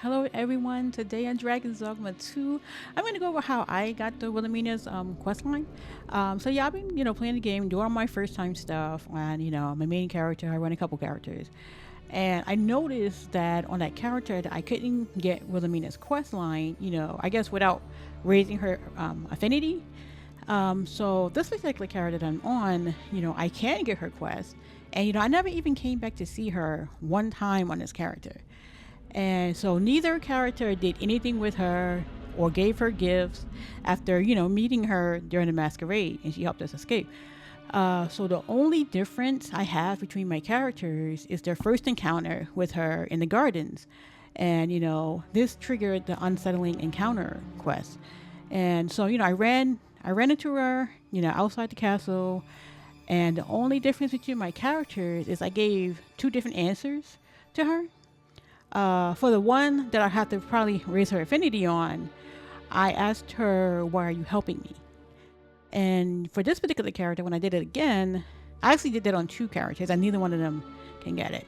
Hello everyone, today on Dragon's Dogma 2, I'm going to go over how I got the Wilhelmina's quest line. So yeah, I've been, playing the game, doing all my first time stuff, and, my main character, I run a couple characters. And I noticed that on that character that I couldn't get Wilhelmina's quest line, I guess without raising her affinity. So this particular character that I'm on, I can get her quest. And, I never even came back to see her one time on this character. And so neither character did anything with her or gave her gifts after, meeting her during the masquerade and she helped us escape. So the only difference I have between my characters is their first encounter with her in the gardens. And, this triggered the Unsettling Encounter quest. And so, I ran into her, outside the castle. And the only difference between my characters is I gave two different answers to her. For the one that I have to probably raise her affinity on, I asked her, "Why are you helping me?" And for this particular character, when I did it again, I actually did that on two characters, and neither one of them can get it.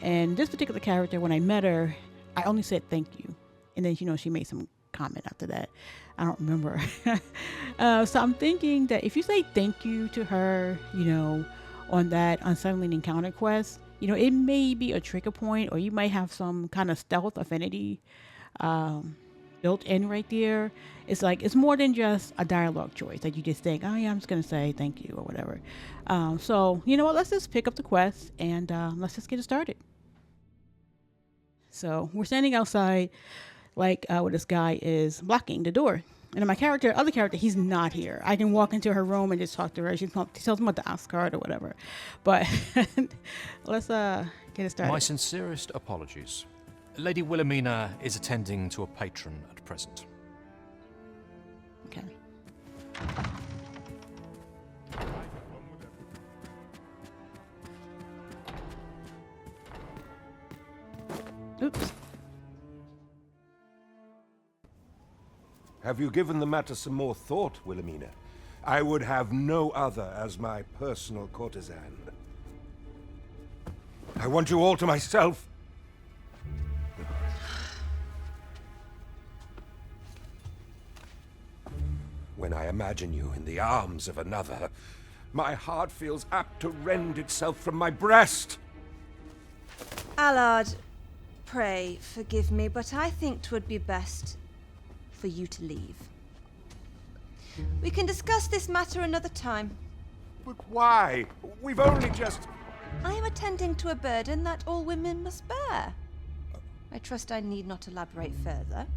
And this particular character, when I met her, I only said thank you. And then, she made some comment after that. I don't remember. So I'm thinking that if you say thank you to her, on that Unsettling Encounter quest, it may be a trigger point, or you might have some kind of stealth affinity built in right there. It's more than just a dialogue choice that you just think, oh yeah, I'm just going to say thank you or whatever. So, you know what, let's just pick up the quest and let's just get it started. So we're standing outside, where this guy is blocking the door. And then my other character, he's not here. I can walk into her room and just talk to her. She tells me about the ask card or whatever. But let's get it started. My sincerest apologies. Lady Wilhemina is attending to a patron at present. Okay. Oops. Have you given the matter some more thought, Wilhemina? I would have no other as my personal courtesan. I want you all to myself. When I imagine you in the arms of another, my heart feels apt to rend itself from my breast. Allard, pray forgive me, but I think 'twould be best for you to leave. We can discuss this matter another time. But why? We've only just... I am attending to a burden that all women must bear. I trust I need not elaborate further.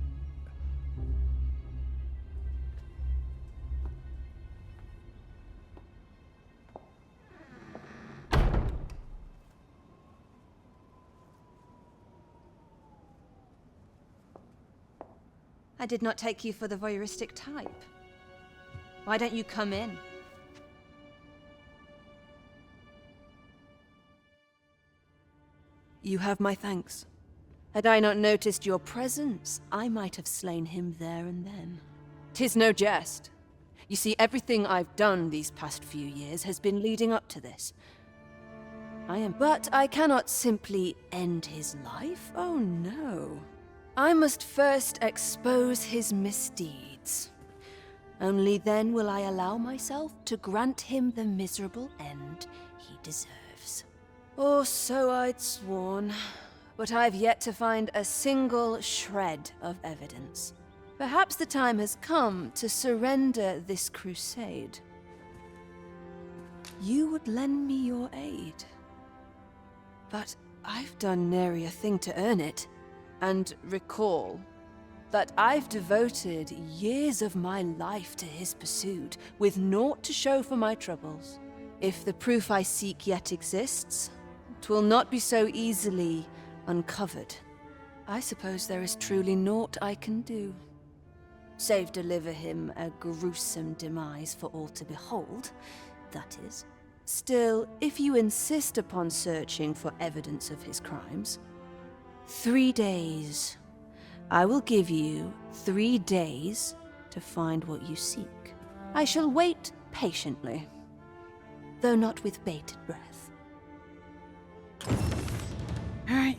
I did not take you for the voyeuristic type. Why don't you come in? You have my thanks. Had I not noticed your presence, I might have slain him there and then. 'Tis no jest. You see, everything I've done these past few years has been leading up to this. But I cannot simply end his life. Oh no. I must first expose his misdeeds. Only then will I allow myself to grant him the miserable end he deserves. Or so I'd sworn, but I've yet to find a single shred of evidence. Perhaps the time has come to surrender this crusade. You would lend me your aid. But I've done nary a thing to earn it. And recall that I've devoted years of my life to his pursuit, with naught to show for my troubles. If the proof I seek yet exists, 'twill not be so easily uncovered. I suppose there is truly naught I can do, save deliver him a gruesome demise for all to behold, that is. Still, if you insist upon searching for evidence of his crimes, 3 days. I will give you 3 days to find what you seek. I shall wait patiently, though not with bated breath. All right.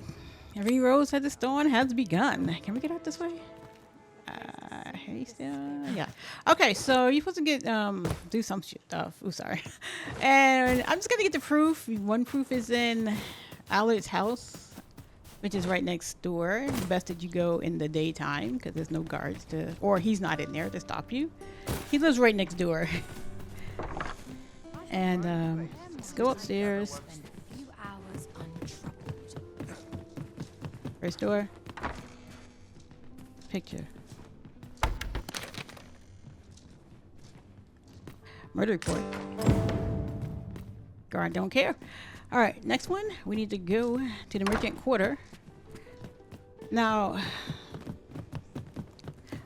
Every rose at the stone has begun. Can we get out this way? Hey, still, yeah. Okay, so you're supposed to get do some stuff. Oh, sorry. And I'm just gonna get the proof. One proof is in Allard's house, which is right next door. It's best that you go in the daytime because there's no guards to, or he's not in there to stop you. He lives right next door. And let's go upstairs. First door. Picture. Murder report. Guard don't care. All right, next one. We need to go to the merchant quarter. Now,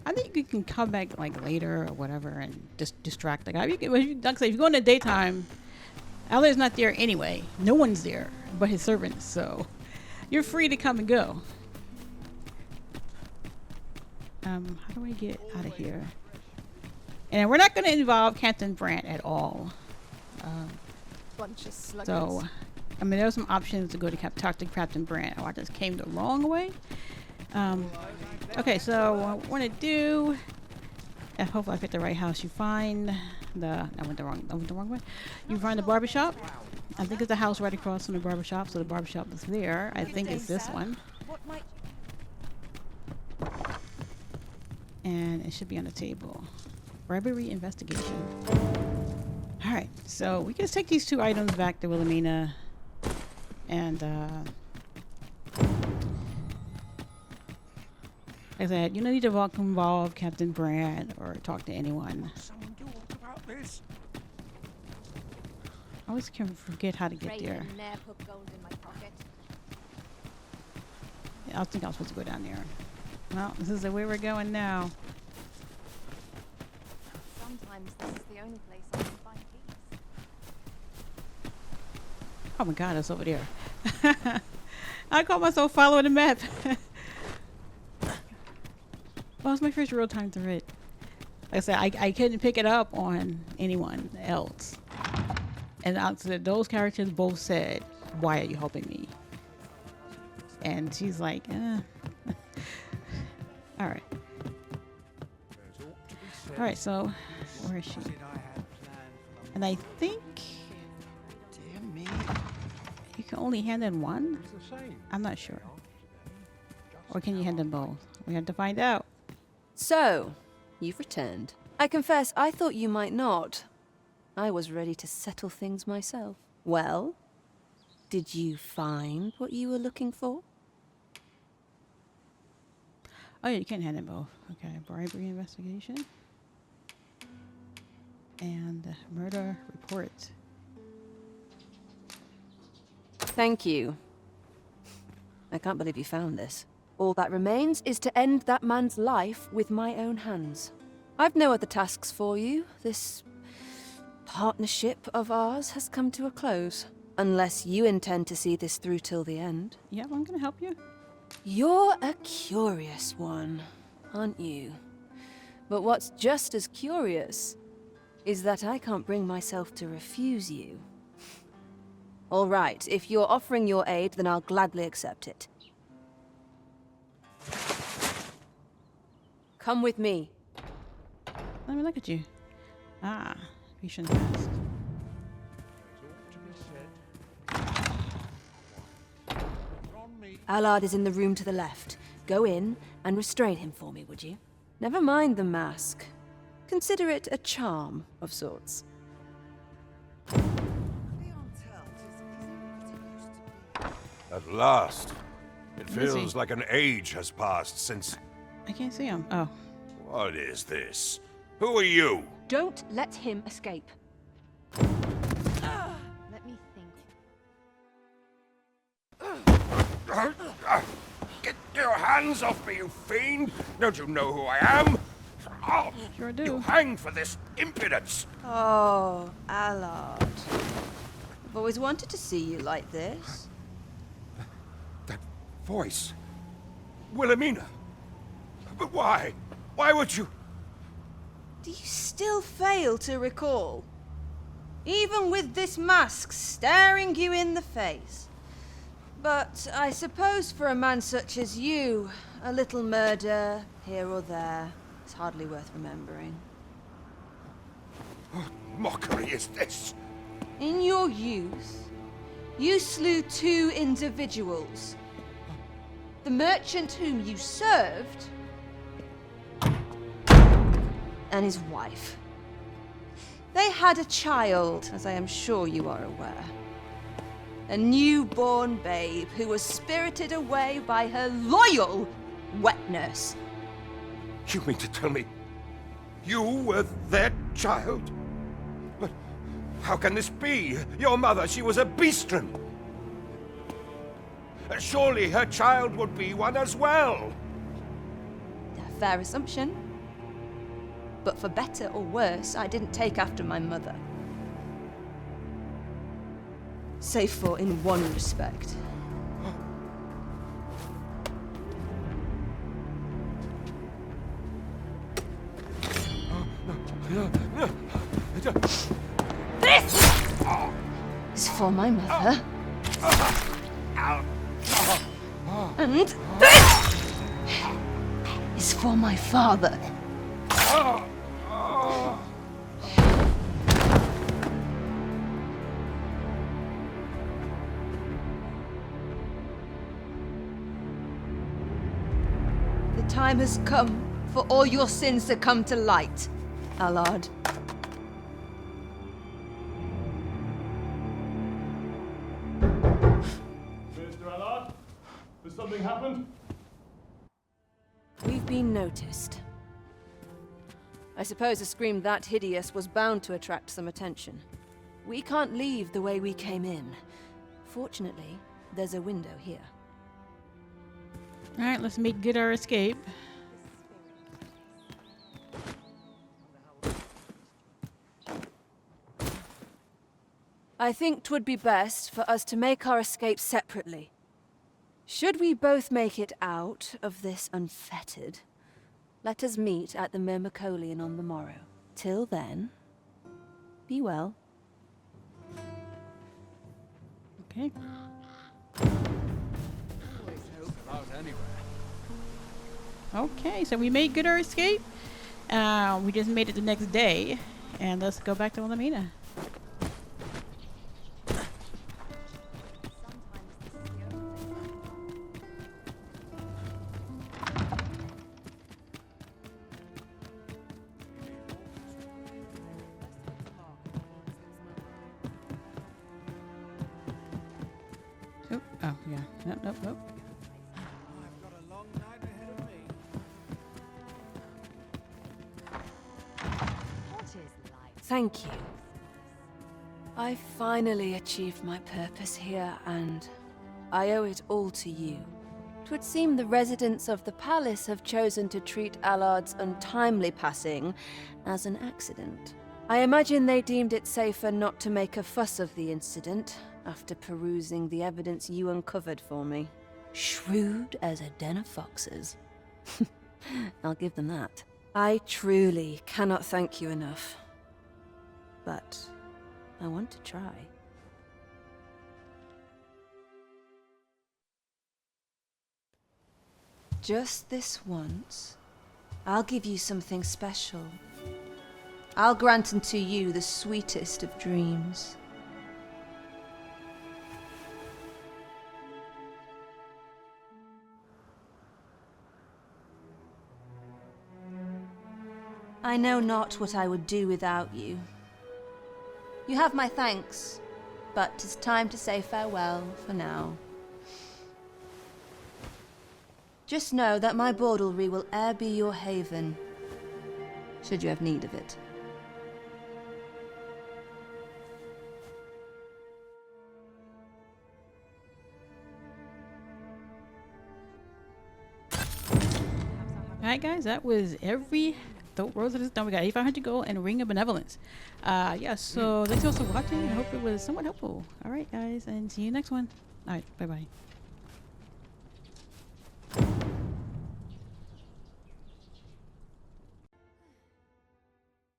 I think you can come back like later or whatever and just distract the guy. Like I say, if you go in the daytime, Allard's not there anyway. No one's there but his servants, so you're free to come and go. How do I get out of here? And we're not going to involve Captain Brandt at all. Bunch of sluggards. So, I mean, there are some options to go to talk to Captain Brandt. Oh, I just came the wrong way. Okay, so what I want to do, hopefully I picked the right house. You find I went the wrong way. You find the barbershop. I think it's a house right across from the barbershop. So the barbershop is there. I think it's this one. And it should be on the table. Bribery investigation. Alright, so we can just take these two items back to Wilhemina. And, like I said, you don't need to involve Captain Brandt or talk to anyone. Someone talk about this? I always can forget how to get there. Yeah, I think I was supposed to go down there. Well, this is the way we're going now. Sometimes this is the only place I can find peace. Oh my god, it's over there. I call myself following the map. Well, it's my first real time through it. Like I said, I couldn't pick it up on anyone else. And those characters both said, "Why are you helping me?" And she's like, all right. All right, so where is she? And I think you can only hand in one? I'm not sure. Or can you hand in both? We have to find out. So, you've returned. I confess, I thought you might not. I was ready to settle things myself. Well, did you find what you were looking for? Oh yeah, you can't hand in both. Okay, bribery investigation. And murder report. Thank you. I can't believe you found this. All that remains is to end that man's life with my own hands. I've no other tasks for you. This partnership of ours has come to a close. Unless you intend to see this through till the end. Yeah, I'm gonna help you. You're a curious one, aren't you? But what's just as curious is that I can't bring myself to refuse you. All right, if you're offering your aid, then I'll gladly accept it. Come with me. Let me look at you. Ah, patient fast. Allard is in the room to the left. Go in and restrain him for me, would you? Never mind the mask. Consider it a charm of sorts. At last. It Where is he? feels like an age has passed since... I can't see him. Oh. What is this? Who are you? Don't let him escape. Let me think. Get your hands off me, you fiend! Don't you know who I am? Oh, Sure do. you hang for this impudence! Oh, Allard. I've always wanted to see you like this. That voice. Wilhemina. But why? Why would you... Do you still fail to recall? Even with this mask staring you in the face. But I suppose for a man such as you, a little murder here or there is hardly worth remembering. What mockery is this? In your youth, you slew 2 individuals. The merchant whom you served, and his wife. They had a child, as I am sure you are aware. A newborn babe who was spirited away by her loyal wet nurse. You mean to tell me you were their child? But how can this be? Your mother, she was a beastren. Surely her child would be one as well. A fair assumption. But for better or worse, I didn't take after my mother. Save for in one respect. This is for my mother. And this is for my father. The time has come for all your sins to come to light, Allard. Mr. Allard, has something happened? We've been noticed. I suppose a scream that hideous was bound to attract some attention. We can't leave the way we came in. Fortunately, there's a window here. All right, let's make good our escape. I think 'twould be best for us to make our escape separately. Should we both make it out of this unfettered, let us meet at the Myrmecolian on the morrow. Till then, be well. Okay. Okay, so we made good our escape. We just made it the next day, and let's go back to Wilhemina. Oh, yeah. Nope. Thank you. I finally achieved my purpose here, and I owe it all to you. 'Twould seem the residents of the palace have chosen to treat Allard's untimely passing as an accident. I imagine they deemed it safer not to make a fuss of the incident after perusing the evidence you uncovered for me. Shrewd as a den of foxes. I'll give them that. I truly cannot thank you enough. But I want to try. Just this once, I'll give you something special. I'll grant unto you the sweetest of dreams. I know not what I would do without you. You have my thanks, but 'tis time to say farewell for now. Just know that my baudelry will e'er be your haven, should you have need of it. Alright guys, that was every Rose of this done. We got 8,500 gold and Ring of Benevolence. Yeah, so thanks you all for watching. I hope it was somewhat helpful. Alright guys, and see you next one. Alright, bye bye.